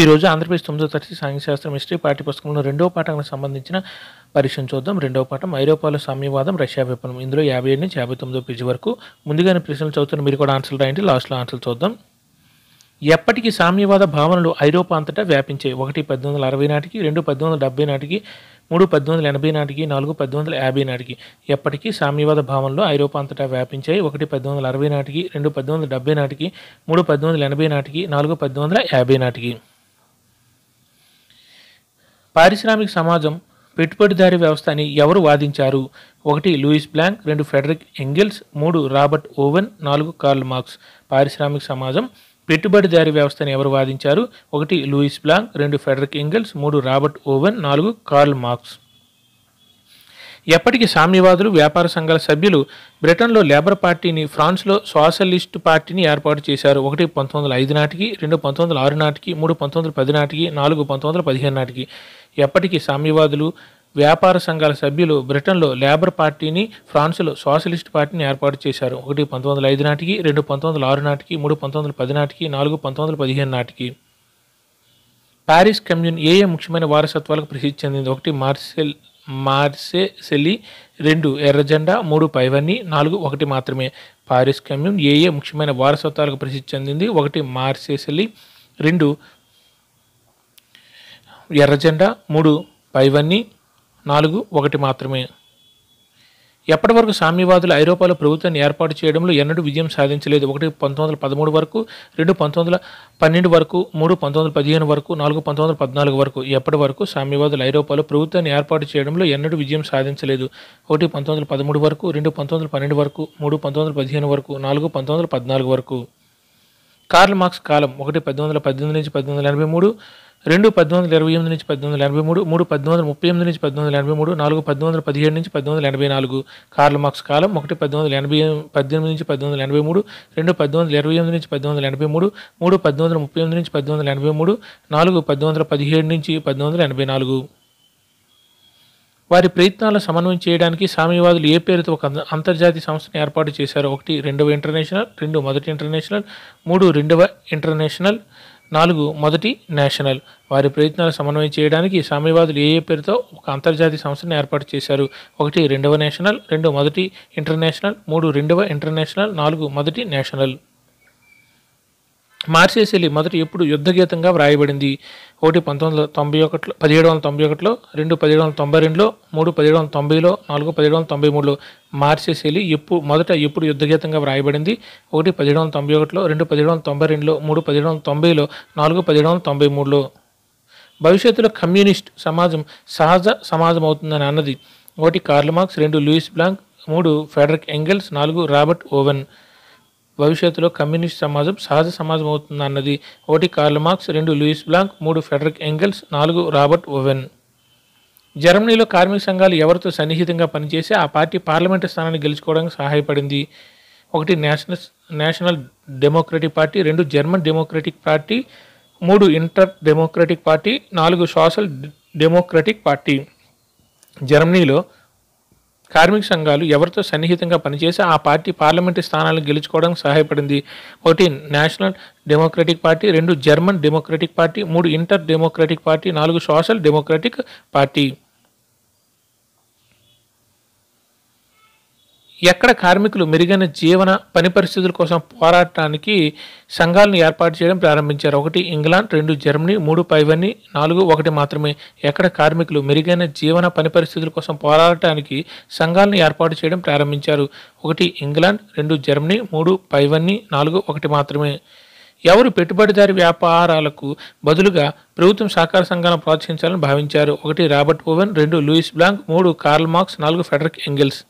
ఈరోజు ఆంధ్రప్రదేశ్ 9వ తరగతి సాంఘిక శాస్త్రం హిస్టరీ పాఠ్యపుస్తకంలో రెండవ పాఠానికి సంబంధించిన పరీక్షను చూద్దాం. రెండవ పాఠం ఐరోపాలో సామ్యవాదం, రష్యా విప్లవం. ఇందులో 57 నుంచి 59వ పేజీ వరకు ముందుగానే ప్రశ్నలు చదువుతున్న మీరు కూడా ఆన్సర్లు రాయండి. లాస్ట్లో ఆన్సర్లు చూద్దాం. ఎప్పటికీ సామ్యవాద భావనలు ఐరోపా అంతటా వ్యాపించాయి. 1 1860 నాటికి, 2 1870 నాటికి, 3 1880 నాటికి, 4 1850 నాటికి. ఎప్పటికీ సామ్యవాద భావనలు ఐరోపా అంతటా వ్యాపించాయి. 1 1860 నాటికి, 2 1870 నాటికి, 3 1880 నాటికి, 4 1850 నాటికి. పారిశ్రామిక సమాజం పెట్టుబడిదారీ వ్యవస్థ అని ఎవరు వాదించారు? 1 Louis Blanc, 2 Friedrich Engels, 3 Robert Owen, 4 Karl Marx. పారిశ్రామిక సమాజం పెట్టుబడిదారీ వ్యవస్థ అని ఎవరు వాదించారు? 1 Louis Blanc, 2 Friedrich Engels, 3 Robert Owen, 4 Karl Marx. ఎప్పటికీ సామ్యవాదులు, వ్యాపార సంఘాల సభ్యులు బ్రిటన్లో లేబర్ పార్టీని, ఫ్రాన్స్లో సోషలిస్టు పార్టీని ఏర్పాటు చేశారు. 1 1905 నాటికి, 2 1906 నాటికి, 3 1910 నాటికి, 4 1915 నాటికి. ఎప్పటికీ సామ్యవాదులు, వ్యాపార సంఘాల సభ్యులు బ్రిటన్లో లేబర్ పార్టీని, ఫ్రాన్స్లో సోషలిస్ట్ పార్టీని ఏర్పాటు చేశారు. 1 1905 నాటికి, 2 1906 నాటికి, 3 1910 నాటికి, 4 1915 నాటికి. పారిస్ కమ్యూన్ ఏ ముఖ్యమైన వారసత్వాలకు ప్రసిద్ధి చెందింది? 1 మార్సేసెల్లి, 2 ఎర్రజెండా, 3 పైవన్నీ, 4 ఒకటి మాత్రమే. పారిస్ కమ్యూన్ ఏ ముఖ్యమైన వారసత్వాలకు ప్రసిద్ధి చెందింది? 1 మార్సేసెల్లి, 2 ఎర్రజెండా, 3 పైవన్నీ, 4 ఒకటి మాత్రమే. ఎప్పటి వరకు సామ్యవాదులు ఐరోపాలో ప్రభుత్వాన్ని ఏర్పాటు చేయడంలో ఎన్నడూ విజయం సాధించలేదు? 1 1913 వరకు, 2 1912 వరకు, 3 1915 వరకు, 4 1914 వరకు. ఎప్పటి వరకు సామ్యవాదులు ఐరోపాలో ప్రభుత్వాన్ని ఏర్పాటు చేయడంలో ఎన్నడూ విజయం సాధించలేదు? 1 1913 వరకు, 2 1912 వరకు, 3 1915 వరకు, 4 1914 వరకు. కార్ల్ మార్క్స్ కాలం: 1 1818 నుంచి 1883, 2 1828 నుంచి 1883, 3 1838 నుంచి 1883, 4 1817 నుంచి 1884. కార్ల్ మార్క్స్ కాలం: 1 1818 నుంచి 1883, 2 1828 నుంచి 1883, 3 1838 నుంచి 1883, 4 1817 నుంచి 1884. వారి ప్రయత్నాలను సమన్వయం చేయడానికి సామ్యవాదులు ఏ పేరుతో ఒక అంతర్జాతీయ సంస్థను ఏర్పాటు చేశారు? 1 రెండవ ఇంటర్నేషనల్, 2 మొదటి ఇంటర్నేషనల్, 3 రెండవ ఇంటర్నేషనల్, 4 మొదటి నేషనల్. వారి ప్రయత్నాలు సమన్వయం చేయడానికి సామ్యవాదులు ఏ పేరుతో ఒక అంతర్జాతీయ సంస్థను ఏర్పాటు చేశారు? 1 రెండవ నేషనల్, 2 మొదటి ఇంటర్నేషనల్, 3 రెండవ ఇంటర్నేషనల్, 4 మొదటి నేషనల్. మార్సేసెల్లి మొదటి ఎప్పుడు యుద్ధగీతంగా వ్రాయబడింది? 1 1791లో, 2 1792లో, 3 1790లో, 4 1793లో. మార్సేసెల్లి మొదట ఎప్పుడు యుద్ధగీతంగా వ్రాయబడింది? 1 1791లో, 2 1792లో, 3 1790లో, 4 1793లో. భవిష్యత్తులో కమ్యూనిస్ట్ సమాజం సహజ సమాజం అవుతుందని అన్నది? 1 Karl Marx, 2 Louis Blanc, 3 Friedrich Engels, 4 Robert Owen. భవిష్యత్తులో కమ్యూనిస్ట్ సమాజం సహజ సమాజం అవుతుంది అన్నది? 1 Karl Marx, 2 Louis Blanc, 3 Friedrich Engels, 4 Robert Owen. జర్మనీలో కార్మిక సంఘాలు ఎవరితో సన్నిహితంగా పనిచేసి ఆ పార్టీ పార్లమెంటు స్థానాన్ని గెలుచుకోవడానికి సహాయపడింది? 1 national democratic party, 2 German democratic party, 3 inter democratic party, 4 social democratic party. జర్మనీలో కార్మిక సంఘాలు ఎవరితో సన్నిహితంగా పనిచేసి ఆ పార్టీ పార్లమెంటు స్థానాలను గెలుచుకోవడానికి సహాయపడింది? 1 national democratic party, 2 German democratic party, 3 inter democratic party, 4 social democratic party. ఎక్కడ కార్మికులు మెరుగైన జీవన పని పరిస్థితుల కోసం పోరాటానికి సంఘాలను ఏర్పాటు చేయడం ప్రారంభించారు? 1 ఇంగ్లాండ్, 2 జర్మనీ, 3 పైవన్నీ, 4 ఒకటి మాత్రమే. ఎక్కడ కార్మికులు మెరుగైన జీవన పని పరిస్థితుల కోసం పోరాటానికి సంఘాలను ఏర్పాటు చేయడం ప్రారంభించారు? 1 ఇంగ్లాండ్, 2 జర్మనీ, 3 పైవన్నీ, 4 ఒకటి మాత్రమే. ఎవరు పెట్టుబడిదారీ వ్యాపారాలకు బదులుగా ప్రభుత్వం సహకార సంఘాలను ప్రోత్సహించాలని భావించారు? 1 Robert Owen, 2 Louis Blanc, 3 Karl Marx, 4 Friedrich Engels.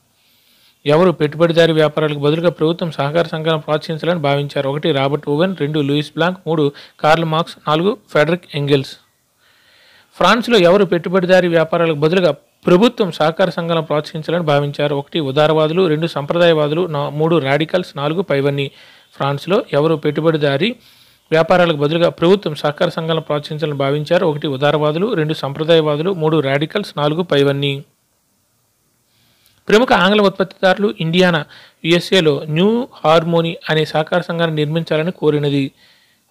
ఎవరు పెట్టుబడిదారీ వ్యాపారాలకు బదులుగా ప్రభుత్వం సహకార సంఘాలను ప్రోత్సహించాలని భావించారు? 1 Robert Owen, 2 Louis Blanc, 3 Karl Marx, 4 Friedrich Engels. ఫ్రాన్స్లో ఎవరు పెట్టుబడిదారీ వ్యాపారాలకు బదులుగా ప్రభుత్వం సహకార సంఘాలను ప్రోత్సహించాలని భావించారు? 1 ఉదారవాదులు, 2 సంప్రదాయవాదులు, 3 రాడికల్స్, 4 పైవన్నీ. ఫ్రాన్స్లో ఎవరు పెట్టుబడిదారీ వ్యాపారాలకు బదులుగా ప్రభుత్వం సహకార సంఘాలను ప్రోత్సహించాలని భావించారు? 1 ఉదారవాదులు, 2 సంప్రదాయవాదులు, 3 రాడికల్స్, 4 పైవన్నీ. ప్రముఖ ఆంగ్ల ఉత్పత్తిదారులు ఇండియానా యుఎస్ఏలో న్యూ హార్మోనీ అనే సహకార సంఘాన్ని నిర్మించాలని కోరినది?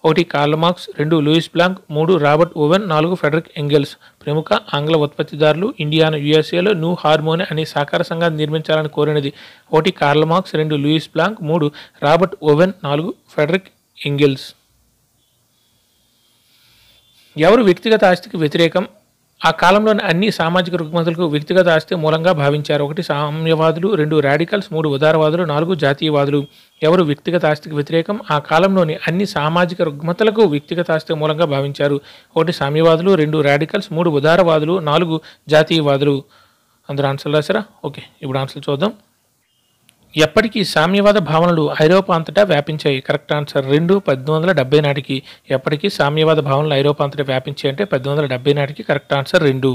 ఒకటి Karl Marx, 2 Louis Blanc, 3 Robert Owen, 4 Friedrich Engels. ప్రముఖ ఆంగ్ల ఉత్పత్తిదారులు ఇండియానా యుఎస్ఏలో న్యూ హార్మోనీ అనే సహకార సంఘాన్ని నిర్మించాలని కోరినది. ఒకటి Karl Marx, 2 Louis Blanc, 3 Robert Owen, 4 Friedrich Engels. ఎవరు వ్యక్తిగత ఆస్తికి వ్యతిరేకం? ఆ కాలంలోని అన్ని సామాజిక రుగ్మతలకు వ్యక్తిగత ఆస్తి మూలంగా భావించారు. 1 సామ్యవాదులు, 2 రాడికల్స్, 3 ఉదారవాదులు, 4 జాతీయవాదులు. ఎవరు వ్యక్తిగత ఆస్తికి వ్యతిరేకం? ఆ కాలంలోని అన్ని సామాజిక రుగ్మతలకు వ్యక్తిగత ఆస్తి మూలంగా భావించారు. 1 సామ్యవాదులు, 2 రాడికల్స్, 3 ఉదారవాదులు, 4 జాతీయవాదులు. అందరూ ఆన్సర్లు రాశారా? ఓకే, ఇప్పుడు ఆన్సర్లు చూద్దాం. ఎప్పటికీ సామ్యవాద భావనలు ఐరోపా అంతటా వ్యాపించాయి? కరెక్ట్ ఆన్సర్ 2 1870 నాటికి. ఎప్పటికీ సామ్యవాద భావనలు ఐరోపా అంతటా వ్యాపించాయి అంటే 1870 నాటికి. Correct answer 2.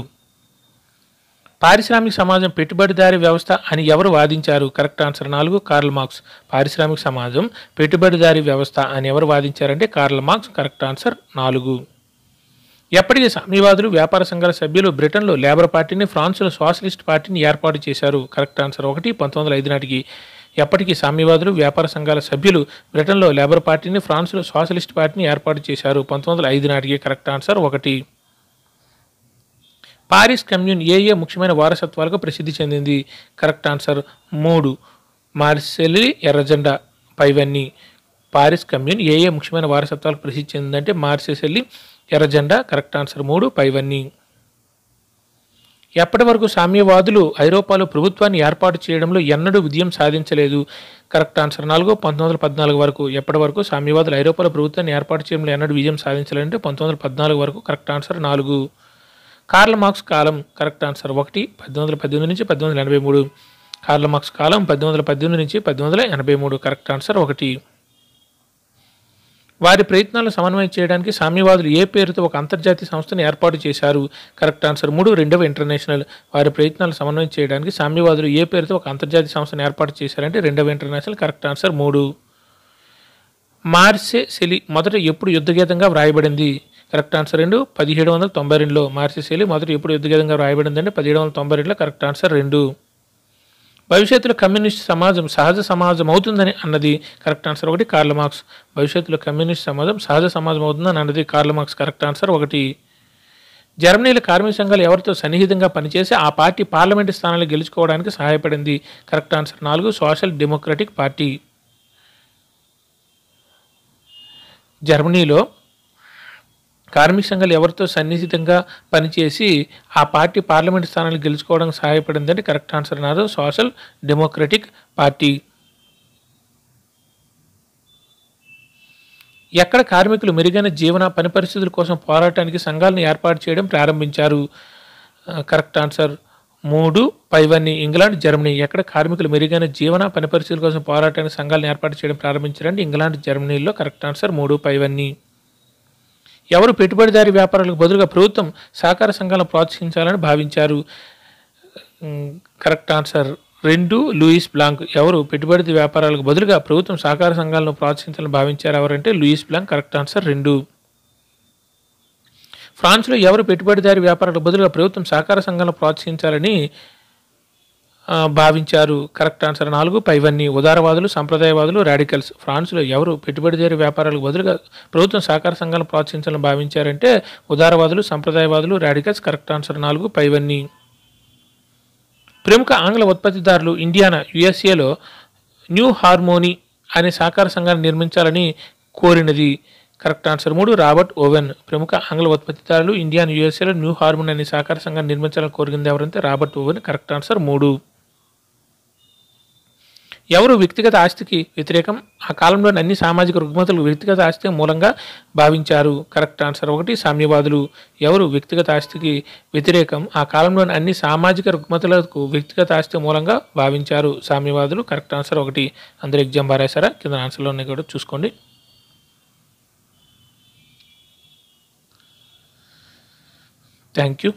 పారిశ్రామిక సమాజం పెట్టుబడిదారీ వ్యవస్థ అని ఎవరు వాదించారు? Correct answer 4 Karl Marx. పారిశ్రామిక సమాజం పెట్టుబడిదారీ వ్యవస్థ అని ఎవరు వాదించారంటే కార్ల్ మార్క్స్. Correct answer 4. ఎప్పటికీ సామ్యవాదులు వ్యాపార సంఘాల సభ్యులు బ్రిటన్లో లేబర్ పార్టీని, ఫ్రాన్స్లో సోషలిస్ట్ పార్టీని ఏర్పాటు చేశారు? కరెక్ట్ ఆన్సర్ 1 1905 నాటికి. ఎప్పటికీ సామ్యవాదులు వ్యాపార సంఘాల సభ్యులు బ్రిటన్లో లేబర్ పార్టీని, ఫ్రాన్స్లో సోషలిస్ట్ పార్టీని ఏర్పాటు చేశారు? 1905 నాటికి. Correct answer 1. పారిస్ కమ్యూన్ ఏ ముఖ్యమైన వారసత్వాలకు ప్రసిద్ధి చెందింది? కరెక్ట్ ఆన్సర్ 3 మార్సెల్లీ ఎర్రజెండా పైవన్నీ. పారిస్ కమ్యూన్ ఏ ముఖ్యమైన వారసత్వాలకు ప్రసిద్ధి చెందిందంటే మార్సెల్లీ ఎర్రజెండా. కరెక్ట్ ఆన్సర్ 3 పైవన్నీ. ఎప్పటి వరకు సామ్యవాదులు ఐరోపాలో ప్రభుత్వాన్ని ఏర్పాటు చేయడంలో ఎన్నడూ విజయం సాధించలేదు? కరెక్ట్ ఆన్సర్ 4 1914 వరకు. ఎప్పటి వరకు సామ్యవాదులు ఐరోపాలో ప్రభుత్వాన్ని ఏర్పాటు చేయడంలో ఎన్నడూ విజయం సాధించలేదంటే 1914 వరకు. Correct answer 4. కార్ల్ మార్క్స్ కాలం? కరెక్ట్ ఆన్సర్ 1 1818 నుంచి 1883. కార్ల్ మార్క్స్ కాలం 1818 నుంచి 1883. Correct answer 1. వారి ప్రయత్నాలను సమన్వయం చేయడానికి సామ్యవాదులు ఏ పేరుతో ఒక అంతర్జాతీయ సంస్థను ఏర్పాటు చేశారు? కరెక్ట్ ఆన్సర్ 3 రెండవ ఇంటర్నేషనల్. వారి ప్రయత్నాలను సమన్వయం చేయడానికి సామ్యవాదులు ఏ పేరుతో ఒక అంతర్జాతీయ సంస్థను ఏర్పాటు చేశారంటే రెండవ ఇంటర్నేషనల్. Correct answer 3. మార్సెల్లీ మొదట ఎప్పుడు యుద్ధగీతంగా వ్రాయబడింది? Correct answer 2 1792లో. మార్సెల్లీ మొదట ఎప్పుడు యుద్ధగీతంగా వ్రాయబడిందంటే 1792లో. Correct answer 2. భవిష్యత్తులో కమ్యూనిస్ట్ సమాజం సహజ సమాజం అవుతుందని అన్నది? Correct answer 1 Karl marks. భవిష్యత్తులో కమ్యూనిస్ట్ సమాజం సహజ సమాజం అవుతుందని అన్నది కార్ల్ మార్క్స్. Correct answer 1. జర్మనీలో కార్మిక సంఘాలు ఎవరితో సన్నిహితంగా పనిచేసి ఆ పార్టీ పార్లమెంటు స్థానాలు గెలుచుకోవడానికి సహాయపడింది? Correct answer 4 social democratic party. జర్మనీలో కార్మిక సంఘాలు ఎవరితో సన్నిహితంగా పనిచేసి ఆ పార్టీ పార్లమెంట్ స్థానాలు గెలుచుకోవడానికి సహాయపడిందంటే correct answer 4 social democratic party. ఎక్కడ కార్మికులు మెరుగైన జీవన పని పరిస్థితుల కోసం పోరాటానికి సంఘాలను ఏర్పాటు చేయడం ప్రారంభించారు? కరెక్ట్ ఆన్సర్ 3 పైవన్నీ. England, Germany. ఎక్కడ కార్మికులు మెరుగైన జీవన పని పరిస్థితుల కోసం పోరాటానికి సంఘాలను ఏర్పాటు చేయడం ప్రారంభించారంటే ఇంగ్లాండ్, జర్మనీలో. కరెక్ట్ ఆన్సర్ 3 పైవన్నీ. ఎవరు పెట్టుబడిదారీ వ్యాపారాలకు బదులుగా ప్రభుత్వం సహకార సంఘాలను ప్రోత్సహించాలని భావించారు? Correct answer 2 Louis Blanc. ఎవరు పెట్టుబడి వ్యాపారాలకు బదులుగా ప్రభుత్వం సహకార సంఘాలను ప్రోత్సహించాలని భావించారు? ఎవరంటే లూయిస్ బ్లాంక్. Correct answer 2. ఫ్రాన్స్లో ఎవరు పెట్టుబడిదారీ వ్యాపారాలకు బదులుగా ప్రభుత్వం సహకార సంఘాలను ప్రోత్సహించాలని భావించారు? కరెక్ట్ ఆన్సర్ 4 పైవన్నీ. ఉదారవాదులు, సంప్రదాయవాదులు, రాడికల్స్. ఫ్రాన్స్లో ఎవరు పెట్టుబడిదారీ వ్యాపారాలకు బదులుగా ప్రభుత్వం సహకార సంఘాలను ప్రోత్సహించాలని భావించారంటే ఉదారవాదులు, సంప్రదాయవాదులు, రాడికల్స్. కరెక్ట్ ఆన్సర్ 4 పైవన్నీ. ప్రముఖ ఆంగ్ల ఉత్పత్తిదారులు ఇండియానా యుఎస్ఏలో న్యూ హార్మోనీ అనే సహకార సంఘాన్ని నిర్మించాలని కోరినది? Correct answer 3 Robert Owen. ప్రముఖ ఆంగ్ల ఉత్పత్తిదారులు ఇండియానా యుఎస్ఏలో న్యూ హార్మోనీ అనే సహకార సంఘాన్ని నిర్మించాలని కోరింది ఎవరంటే రాబర్ట్ ఓవెన్. Correct answer 3. ఎవరు వ్యక్తిగత ఆస్తికి వ్యతిరేకం? ఆ కాలంలోని అన్ని సామాజిక రుగ్మతలు వ్యక్తిగత ఆస్తి మూలంగా భావించారు? Correct answer 1 సామ్యవాదులు. ఎవరు వ్యక్తిగత ఆస్తికి వ్యతిరేకం? ఆ కాలంలోని అన్ని సామాజిక రుగ్మతలకు వ్యక్తిగత ఆస్తి మూలంగా భావించారు? సామ్యవాదులు. Correct answer 1. అందరూ ఎగ్జామ్ బారేసారా? కింద ఆన్సర్లో ఉన్నాయి కూడా చూసుకోండి. Thank you.